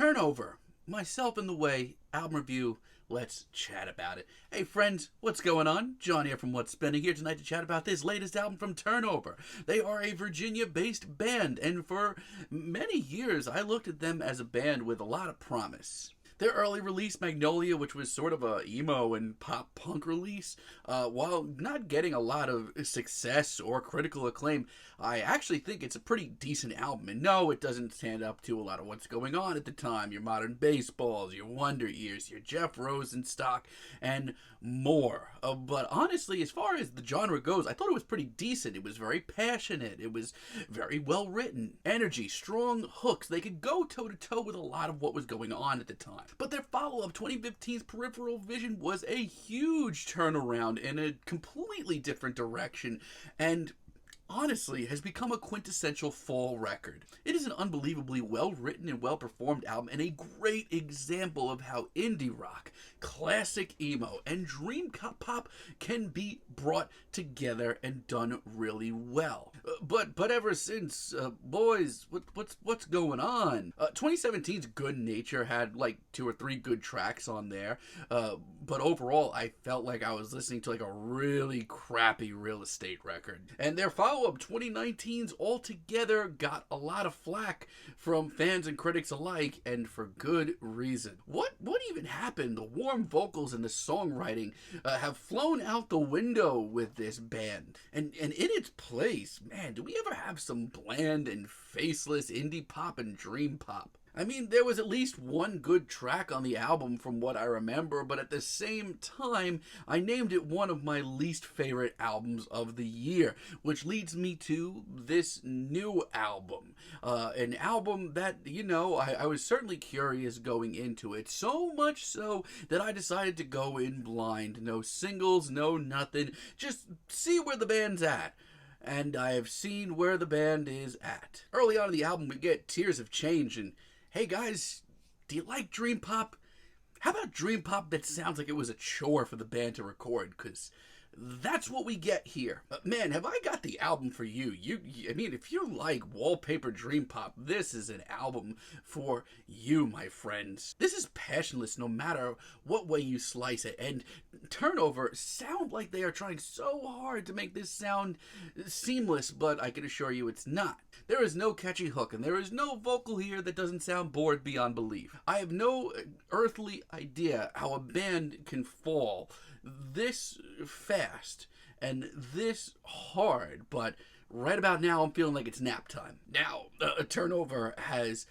Turnover. Myself in the Way, album review. Let's chat about it. Hey friends, what's going on? John here from What's Spinning here tonight to chat about this latest album from Turnover. They are a Virginia-based band, and for many years I looked at them as a band with a lot of promise. Their early release, Magnolia, which was sort of a emo and pop punk release, while not getting a lot of success or critical acclaim, I actually think it's a pretty decent album. And no, it doesn't stand up to a lot of what's going on at the time. Your Modern Baseballs, your Wonder Years, your Jeff Rosenstock, and more. But honestly, as far as the genre goes, I thought it was pretty decent. It was very passionate. It was very well written. Energy, strong hooks. They could go toe-to-toe with a lot of what was going on at the time. But their follow-up, 2015's Peripheral Vision, was a huge turnaround in a completely different direction, and honestly has become a quintessential fall record. It is an unbelievably well-written and well-performed album, and a great example of how indie rock, classic emo, and dream pop can be brought together and done really well. But ever since, boys, what's going on? 2017's Good Nature had like 2 or 3 good tracks on there, but overall I felt like I was listening to like a really crappy Real Estate record. And their follow-up, 2019's Altogether, got a lot of flack from fans and critics alike, and for good reason. What even happened? The warm vocals and the songwriting have flown out the window with this band. And in its place, man, do we ever have some bland and faceless indie pop and dream pop? I mean, there was at least one good track on the album from what I remember, but at the same time, I named it one of my least favorite albums of the year, which leads me to this new album. An album that, I was certainly curious going into it, so much so that I decided to go in blind. No singles, no nothing, just see where the band's at. And I have seen where the band is at. Early on in the album, we get Tears of Change, and hey guys, do you like dream pop? How about dream pop that sounds like it was a chore for the band to record? Because that's what we get here. Man, have I got the album for you. I mean, if you like wallpaper dream pop, this is an album for you, my friends. This is passionless no matter what way you slice it, and Turnover sound like they are trying so hard to make this sound seamless, but I can assure you it's not. There is no catchy hook, and there is no vocal here that doesn't sound bored beyond belief. I have no earthly idea how a band can fall this fast and this hard, but right about now I'm feeling like it's nap time. Now, Turnover has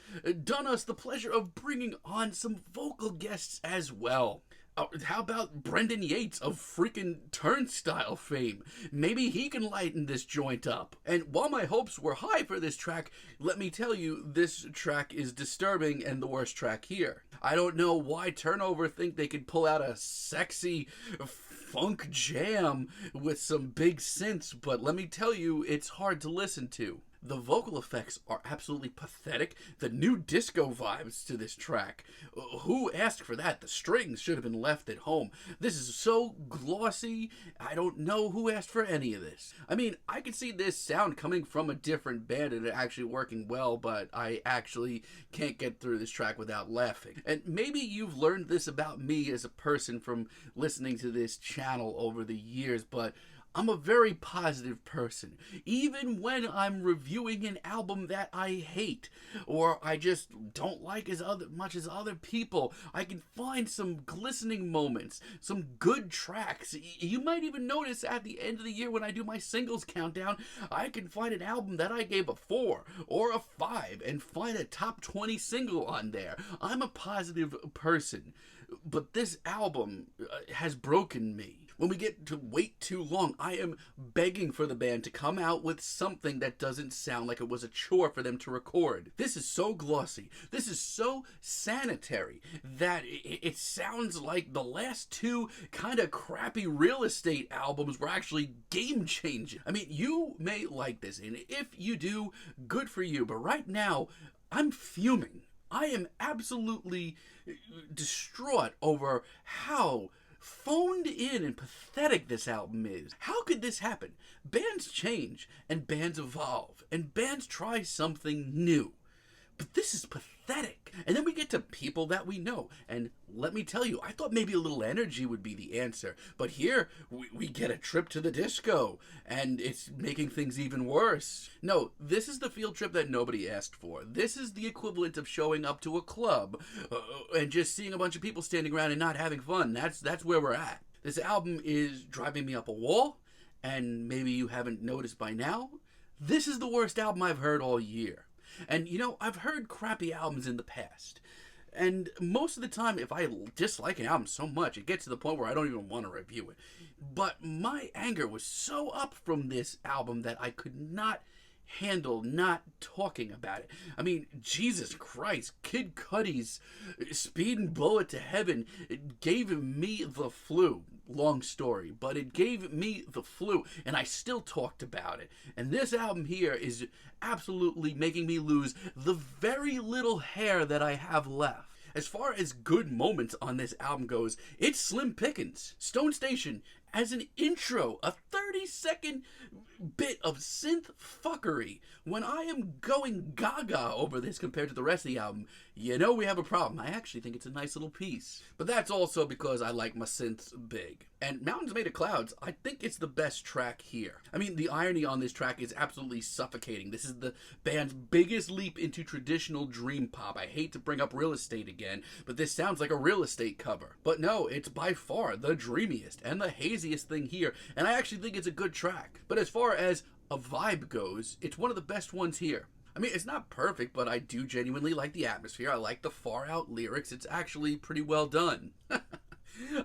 done us the pleasure of bringing on some vocal guests as well. How about Brendan Yates of freaking Turnstile fame? Maybe he can lighten this joint up. And while my hopes were high for this track, let me tell you, this track is disturbing and the worst track here. I don't know why Turnover think they could pull out a sexy funk jam with some big synths, but let me tell you, it's hard to listen to. The vocal effects are absolutely pathetic. The new disco vibes to this track. Who asked for that? The strings should have been left at home. This is so glossy. I don't know who asked for any of this. I mean, I could see this sound coming from a different band and it actually working well, but I actually can't get through this track without laughing. And maybe you've learned this about me as a person from listening to this channel over the years, but I'm a very positive person. Even when I'm reviewing an album that I hate, or I just don't like as much as other people, I can find some glistening moments, some good tracks. You might even notice at the end of the year when I do my singles countdown, I can find an album that I gave a 4 or a 5 and find a top 20 single on there. I'm a positive person, but this album has broken me. When we get to wait too long, I am begging for the band to come out with something that doesn't sound like it was a chore for them to record. This is so glossy, this is so sanitary, that it sounds like the last 2 kind of crappy Real Estate albums were actually game-changing. I mean, you may like this, and if you do, good for you, but right now, I'm fuming. I am absolutely distraught over how phoned in and pathetic this album is. How could this happen? Bands change, and bands evolve, and bands try something new. But this is pathetic. pathetic. And then we get to people that we know. And let me tell you, I thought maybe a little energy would be the answer. But here, we get a trip to the disco. And it's making things even worse. No, this is the field trip that nobody asked for. This is the equivalent of showing up to a club and just seeing a bunch of people standing around and not having fun. That's where we're at. This album is driving me up a wall. And maybe you haven't noticed by now, this is the worst album I've heard all year. And, you know, I've heard crappy albums in the past. And most of the time, if I dislike an album so much, it gets to the point where I don't even want to review it. But my anger was so up from this album that I could not handle not talking about it. I mean, Jesus Christ, Kid Cudi's Speedin' Bullet to Heaven, it gave me the flu. Long story, but it gave me the flu, and I still talked about it. And this album here is absolutely making me lose the very little hair that I have left. As far as good moments on this album goes, it's slim pickings. Stone Station, as an intro, a 30-second bit of synth fuckery. When I am going gaga over this compared to the rest of the album, you know we have a problem. I actually think it's a nice little piece. But that's also because I like my synths big. And Mountains Made of Clouds, I think it's the best track here. I mean, the irony on this track is absolutely suffocating. This is the band's biggest leap into traditional dream pop. I hate to bring up Real Estate again, but this sounds like a Real Estate cover. But no, it's by far the dreamiest and the haziest thing here, and I actually think it's a good track. But as far as a vibe goes, it's one of the best ones here. I mean, it's not perfect, but I do genuinely like the atmosphere. I like the far-out lyrics. It's actually pretty well done.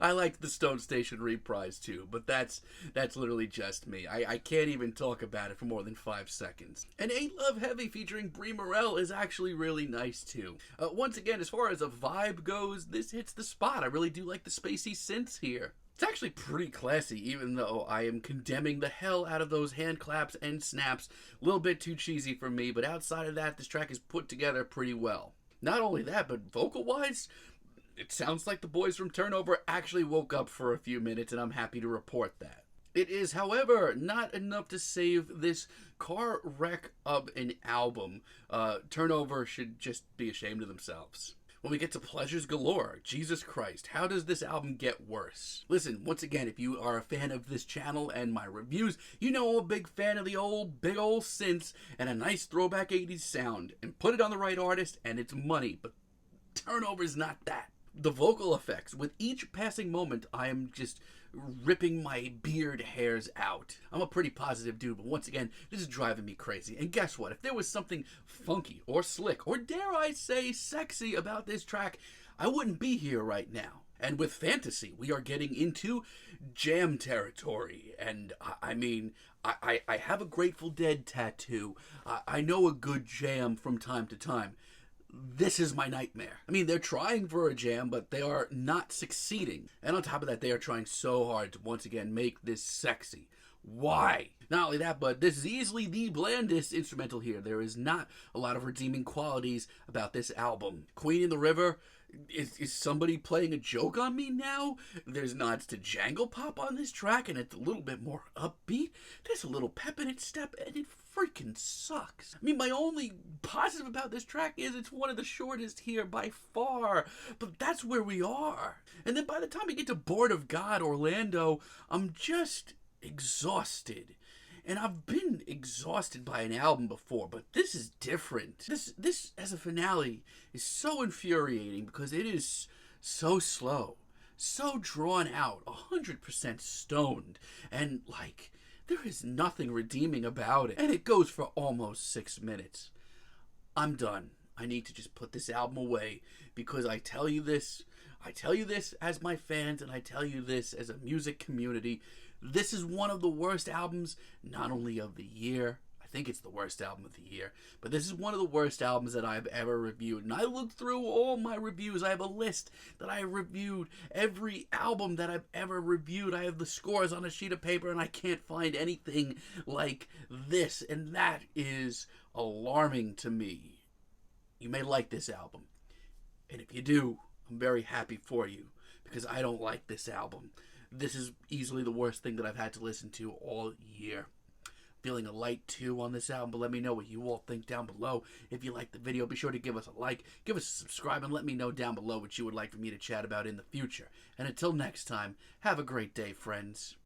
I like the Stone Station Reprise too, but that's literally just me. I can't even talk about it for more than 5 seconds. And Ain't Love Heavy featuring Brie Morell is actually really nice too. Once again, as far as a vibe goes, this hits the spot. I really do like the spacey synths here. It's actually pretty classy, even though I am condemning the hell out of those hand claps and snaps. A little bit too cheesy for me, but outside of that, this track is put together pretty well. Not only that, but vocal-wise, it sounds like the boys from Turnover actually woke up for a few minutes, and I'm happy to report that. It is, however, not enough to save this car wreck of an album. Turnover should just be ashamed of themselves. When we get to Pleasures Galore, Jesus Christ, how does this album get worse? Listen, once again, if you are a fan of this channel and my reviews, you know I'm a big fan of the big old synths and a nice throwback 80s sound. And put it on the right artist and it's money, but Turnover's not that. The vocal effects, with each passing moment, I am just ripping my beard hairs out. I'm a pretty positive dude, but once again, this is driving me crazy. And guess what? If there was something funky or slick, or dare I say sexy about this track, I wouldn't be here right now. And with Fantasy, we are getting into jam territory. And I mean, I have a Grateful Dead tattoo. I know a good jam from time to time. This is my nightmare. I mean, they're trying for a jam, but they are not succeeding. And on top of that, they are trying so hard to once again make this sexy. Why? Not only that, but this is easily the blandest instrumental here. There is not a lot of redeeming qualities about this album. Queen in the River, is somebody playing a joke on me now? There's nods to Jangle Pop on this track, and it's a little bit more upbeat. There's a little pep in its step, and it freaking sucks. I mean, my only positive about this track is it's one of the shortest here by far, but that's where we are. And then by the time we get to Board of God, Orlando, I'm just exhausted. And I've been exhausted by an album before, but this is different. This as a finale is so infuriating because it is so slow, so drawn out, 100% stoned, and like, there is nothing redeeming about it. And it goes for almost 6 minutes. I'm done. I need to just put this album away because I tell you this as my fans, and I tell you this as a music community. This is one of the worst albums, not only of the year, I think it's the worst album of the year, but this is one of the worst albums that I've ever reviewed. And I looked through all my reviews. I have a list that I reviewed, every album that I've ever reviewed. I have the scores on a sheet of paper, and I can't find anything like this. And that is alarming to me. You may like this album, and if you do, I'm very happy for you, because I don't like this album. This is easily the worst thing that I've had to listen to all year. feeling a light 2 on this album, but let me know what you all think down below. If you like the video, be sure to give us a like, give us a subscribe, and let me know down below what you would like for me to chat about in the future. And until next time, have a great day, friends.